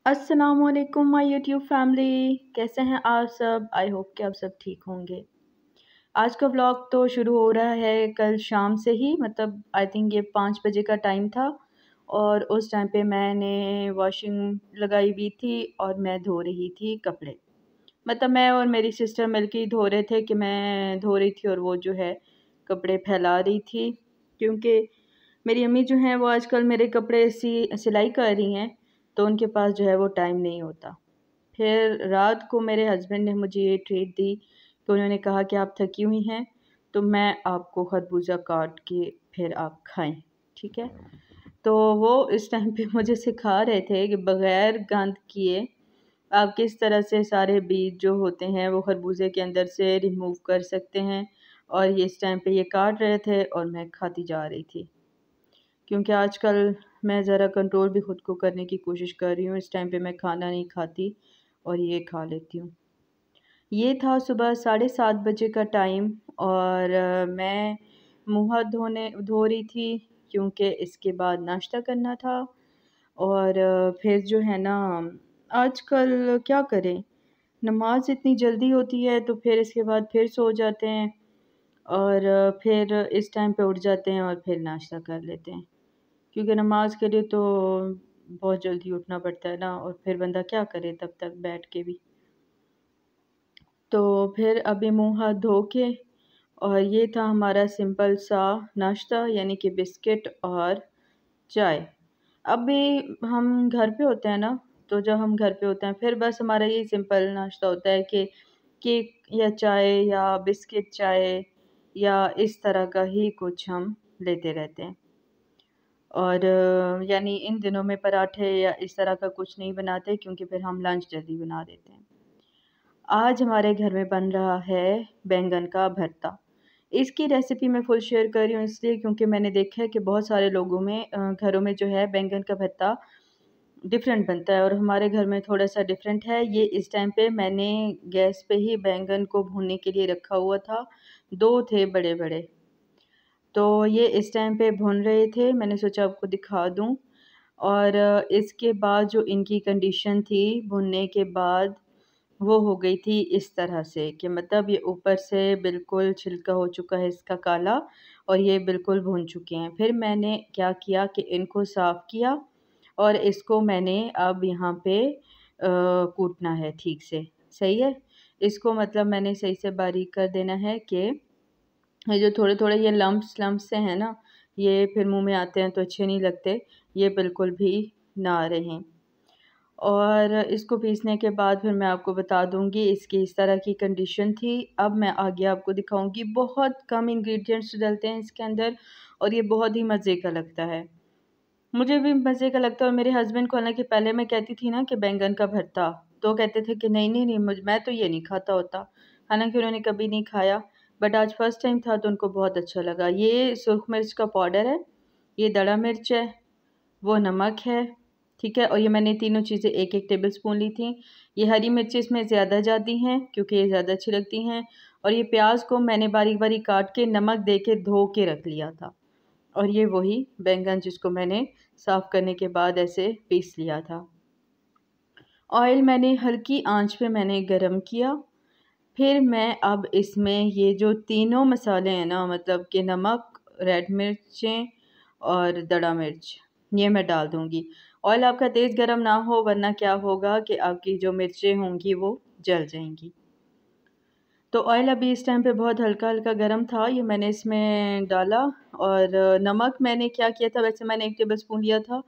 अस्सलामुअलैकुम my YouTube family, कैसे हैं आप सब। आई होप कि आप सब ठीक होंगे। आज का व्लॉग तो शुरू हो रहा है कल शाम से ही, मतलब आई थिंक ये 5 बजे का टाइम था और उस टाइम पे मैंने वॉशिंग लगाई हुई थी और मैं धो रही थी कपड़े। मतलब मैं और मेरी सिस्टर मिलके ही धो रहे थे कि मैं धो रही थी और वो जो है कपड़े फैला रही थी, क्योंकि मेरी अम्मी जो हैं वो आजकल मेरे कपड़े सिलाई कर रही हैं, तो उनके पास जो है वो टाइम नहीं होता। फिर रात को मेरे हस्बैंड ने मुझे ये ट्रीट दी कि उन्होंने कहा कि आप थकी हुई हैं तो मैं आपको खरबूजा काट के फिर आप खाएं, ठीक है। तो वो इस टाइम पे मुझे सिखा रहे थे कि बग़ैर गंद किए आप किस तरह से सारे बीज जो होते हैं वो खरबूजे के अंदर से रिमूव कर सकते हैं। और ये इस टाइम पे ये काट रहे थे और मैं खाती जा रही थी, क्योंकि आजकल मैं ज़रा कंट्रोल भी ख़ुद को करने की कोशिश कर रही हूँ। इस टाइम पे मैं खाना नहीं खाती और ये खा लेती हूँ। ये था सुबह 7:30 बजे का टाइम और मैं मुँह हाथ धो रही थी, क्योंकि इसके बाद नाश्ता करना था। और फिर जो है ना, आजकल क्या करें, नमाज इतनी जल्दी होती है तो फिर इसके बाद फिर सो जाते हैं और फिर इस टाइम पे उठ जाते हैं और फिर नाश्ता कर लेते हैं, क्योंकि नमाज के लिए तो बहुत जल्दी उठना पड़ता है ना, और फिर बंदा क्या करे तब तक बैठ के भी। तो फिर अभी मुँह हाथ धो के, और ये था हमारा सिंपल सा नाश्ता, यानी कि बिस्किट और चाय। अभी हम घर पे होते हैं ना, तो जब हम घर पे होते हैं फिर बस हमारा यही सिंपल नाश्ता होता है कि केक या चाय या बिस्किट चाय या इस तरह का ही कुछ हम लेते रहते हैं। और यानी इन दिनों में पराठे या इस तरह का कुछ नहीं बनाते, क्योंकि फिर हम लंच जल्दी बना देते हैं। आज हमारे घर में बन रहा है बैंगन का भरता। इसकी रेसिपी मैं फुल शेयर कर रही हूँ इसलिए क्योंकि मैंने देखा है कि बहुत सारे लोगों में घरों में जो है बैंगन का भरता डिफरेंट बनता है, और हमारे घर में थोड़ा सा डिफरेंट है। ये इस टाइम पे मैंने गैस पे ही बैंगन को भूनने के लिए रखा हुआ था। 2 थे बड़े बड़े, तो ये इस टाइम पे भून रहे थे, मैंने सोचा आपको दिखा दूँ। और इसके बाद जो इनकी कंडीशन थी भुनने के बाद, वो हो गई थी इस तरह से कि मतलब ये ऊपर से बिल्कुल छिलका हो चुका है इसका काला, और ये बिल्कुल भुन चुके हैं। फिर मैंने क्या किया कि इनको साफ़ किया और इसको मैंने अब यहाँ पे कूटना है ठीक से, सही है। इसको मतलब मैंने सही से बारीक कर देना है कि ये जो थोड़े-थोड़े ये लम्प्स लम्प्स से हैं ना, ये फिर मुँह में आते हैं तो अच्छे नहीं लगते, ये बिल्कुल भी ना रहें। और इसको पीसने के बाद फिर मैं आपको बता दूँगी इसकी इस तरह की कंडीशन थी। अब मैं आगे आपको दिखाऊँगी, बहुत कम इंग्रीडिएंट्स डलते हैं इसके अंदर और ये बहुत ही मज़े का लगता है। मुझे भी मज़े का लगता है और मेरे हस्बैंड को, हालाँकि पहले मैं कहती थी ना कि बैंगन का भरता, तो कहते थे कि नहीं, नहीं, नहीं मैं तो ये नहीं खाता होता। हालाँकि उन्होंने कभी नहीं खाया, बट आज फर्स्ट टाइम था तो उनको बहुत अच्छा लगा। ये सुर्ख मिर्च का पाउडर है, ये दड़ा मिर्च है, वो नमक है, ठीक है। और ये मैंने तीनों चीज़ें 1-1 टेबलस्पून ली थी। ये हरी मिर्ची इसमें ज़्यादा जाती हैं क्योंकि ये ज़्यादा अच्छी लगती हैं। और ये प्याज को मैंने बारीक-बारीक काट के नमक दे के धो के रख लिया था। और ये वही बैंगन जिसको मैंने साफ़ करने के बाद ऐसे पीस लिया था। ऑयल मैंने हल्की आंच पे मैंने गरम किया। फिर मैं अब इसमें ये जो तीनों मसाले हैं ना, मतलब कि नमक, रेड मिर्चें और दड़ा मिर्च, ये मैं डाल दूँगी। ऑयल आपका तेज़ गरम ना हो, वरना क्या होगा कि आपकी जो मिर्चें होंगी वो जल जाएँगी। तो ऑयल अभी इस टाइम पे बहुत हल्का-हल्का गरम था, ये मैंने इसमें डाला। और नमक मैंने क्या किया था, वैसे मैंने 1 टेबलस्पून लिया था,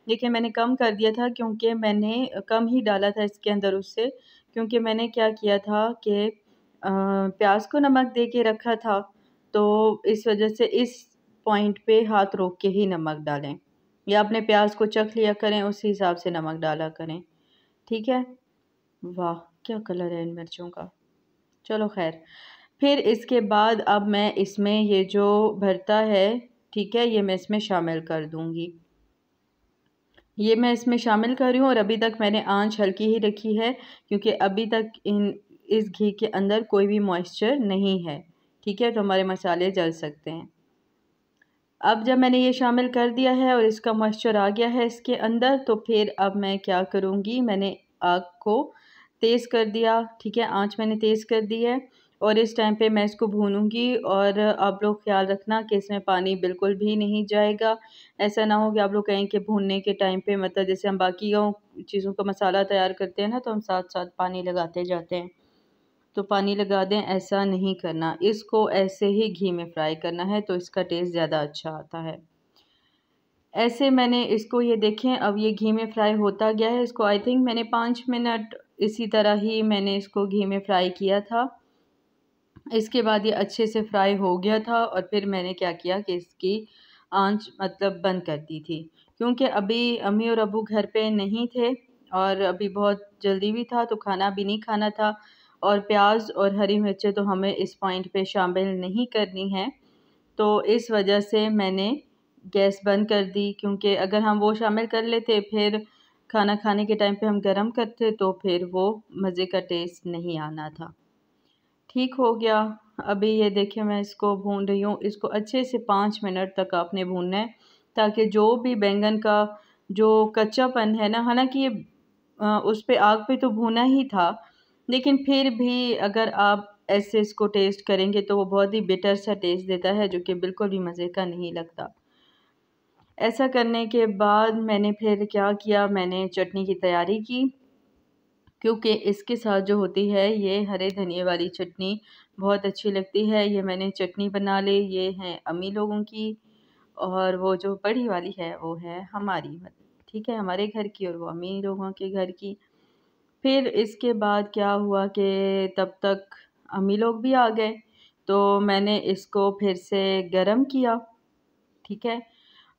लेकिन मैंने कम कर दिया था क्योंकि मैंने कम ही डाला था इसके अंदर उससे, क्योंकि मैंने क्या किया था कि प्याज को नमक दे के रखा था, तो इस वजह से इस पॉइंट पे हाथ रोक के ही नमक डालें, या अपने प्याज को चख लिया करें, उस हिसाब से नमक डाला करें, ठीक है। वाह! क्या कलर है इन मिर्चों का। चलो ख़ैर, फिर इसके बाद अब मैं इसमें ये जो भरता है, ठीक है, ये मैं इसमें शामिल कर दूँगी। ये मैं इसमें शामिल कर रही हूँ और अभी तक मैंने आंच हल्की ही रखी है, क्योंकि अभी तक इस घी के अंदर कोई भी मॉइस्चर नहीं है, ठीक है, तो हमारे मसाले जल सकते हैं। अब जब मैंने ये शामिल कर दिया है और इसका मॉइस्चर आ गया है इसके अंदर, तो फिर अब मैं क्या करूँगी, मैंने आग को तेज़ कर दिया, ठीक है, आँच मैंने तेज़ कर दी है और इस टाइम पे मैं इसको भूनूंगी। और आप लोग ख्याल रखना कि इसमें पानी बिल्कुल भी नहीं जाएगा। ऐसा ना हो कि आप लोग कहें कि भूनने के टाइम पे मतलब जैसे हम बाकी चीज़ों का मसाला तैयार करते हैं ना, तो हम साथ साथ पानी लगाते जाते हैं, तो पानी लगा दें, ऐसा नहीं करना। इसको ऐसे ही घी में फ्राई करना है, तो इसका टेस्ट ज़्यादा अच्छा आता है। ऐसे मैंने इसको, ये देखें अब ये घी में फ्राई होता गया है। इसको आई थिंक मैंने 5 मिनट इसी तरह ही मैंने इसको घी में फ्राई किया था। इसके बाद ये अच्छे से फ्राई हो गया था और फिर मैंने क्या किया कि इसकी आंच मतलब बंद कर दी थी, क्योंकि अभी अम्मी और अबू घर पे नहीं थे और अभी बहुत जल्दी भी था, तो खाना भी नहीं खाना था। और प्याज और हरी मिर्चें तो हमें इस पॉइंट पे शामिल नहीं करनी है, तो इस वजह से मैंने गैस बंद कर दी। क्योंकि अगर हम वो शामिल कर लेते फिर खाना खाने के टाइम पे हम गरम करते, तो फिर वो मज़े का टेस्ट नहीं आना था। ठीक हो गया। अभी ये देखिए मैं इसको भून रही हूँ। इसको अच्छे से 5 मिनट तक आपने भूनना है, ताकि जो भी बैंगन का जो कच्चापन है ना, हालांकि ये उस पे आग पे तो भुना ही था, लेकिन फिर भी अगर आप ऐसे इसको टेस्ट करेंगे तो वो बहुत ही बिटर सा टेस्ट देता है, जो कि बिल्कुल भी मज़े का नहीं लगता। ऐसा करने के बाद मैंने फिर क्या किया, मैंने चटनी की तैयारी की, क्योंकि इसके साथ जो होती है ये हरे धनिए वाली चटनी बहुत अच्छी लगती है। ये मैंने चटनी बना ली, ये है अम्मी लोगों की और वो जो बड़ी वाली है वो है हमारी, ठीक है, हमारे घर की और वो अम्मी लोगों के घर की। फिर इसके बाद क्या हुआ कि तब तक अम्मी लोग भी आ गए, तो मैंने इसको फिर से गरम किया, ठीक है।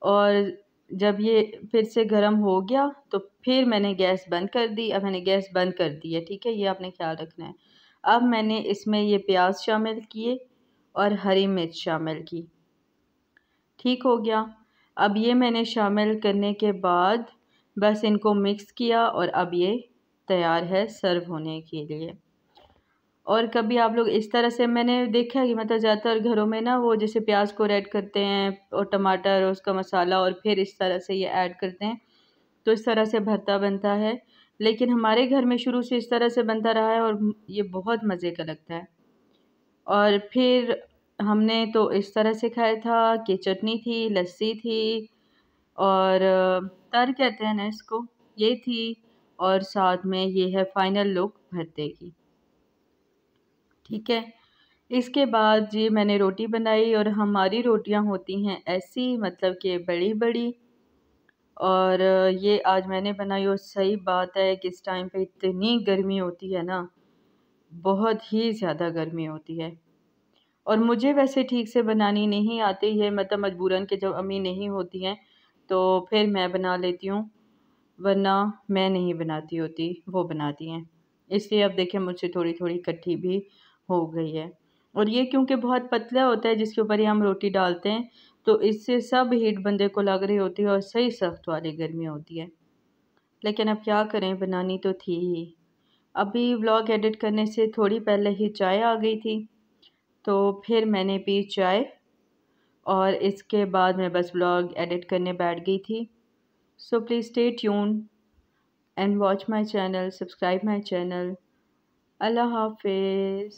और जब ये फिर से गर्म हो गया तो फिर मैंने गैस बंद कर दी। अब मैंने गैस बंद कर दी है, ठीक है, ये आपने ख्याल रखना है। अब मैंने इसमें ये प्याज शामिल किए और हरी मिर्च शामिल की, ठीक हो गया। अब ये मैंने शामिल करने के बाद बस इनको मिक्स किया और अब ये तैयार है सर्व होने के लिए। और कभी आप लोग इस तरह से, मैंने देखा है कि मतलब ज़्यादातर घरों में ना वो जैसे प्याज को ऐड करते हैं और टमाटर और उसका मसाला और फिर इस तरह से ये ऐड करते हैं, तो इस तरह से भरता बनता है। लेकिन हमारे घर में शुरू से इस तरह से बनता रहा है और ये बहुत मज़े का लगता है। और फिर हमने तो इस तरह से खाया था कि चटनी थी, लस्सी थी और तर कहते हैं ना इसको, ये थी। और साथ में ये है फाइनल लुक भरते की, ठीक है। इसके बाद जी मैंने रोटी बनाई और हमारी रोटियां होती हैं ऐसी, मतलब कि बड़ी बड़ी। और ये आज मैंने बनाई और सही बात है कि इस टाइम पे इतनी गर्मी होती है ना, बहुत ही ज़्यादा गर्मी होती है। और मुझे वैसे ठीक से बनानी नहीं आती है, मतलब मजबूरन के जब अम्मी नहीं होती हैं तो फिर मैं बना लेती हूँ, वरना मैं नहीं बनाती होती, वो बनाती हैं। इसलिए अब देखिए मुझसे थोड़ी थोड़ी इकट्ठी भी हो गई है। और ये क्योंकि बहुत पतला होता है जिसके ऊपर ही हम रोटी डालते हैं, तो इससे सब हीट बंदे को लग रही होती है और सही सख्त वाली गर्मी होती है। लेकिन अब क्या करें, बनानी तो थी ही। अभी व्लॉग एडिट करने से थोड़ी पहले ही चाय आ गई थी, तो फिर मैंने पी चाय और इसके बाद मैं बस व्लॉग एडिट करने बैठ गई थी। So please stay tune and watch my channel, subscribe my channel. Allah Hafiz.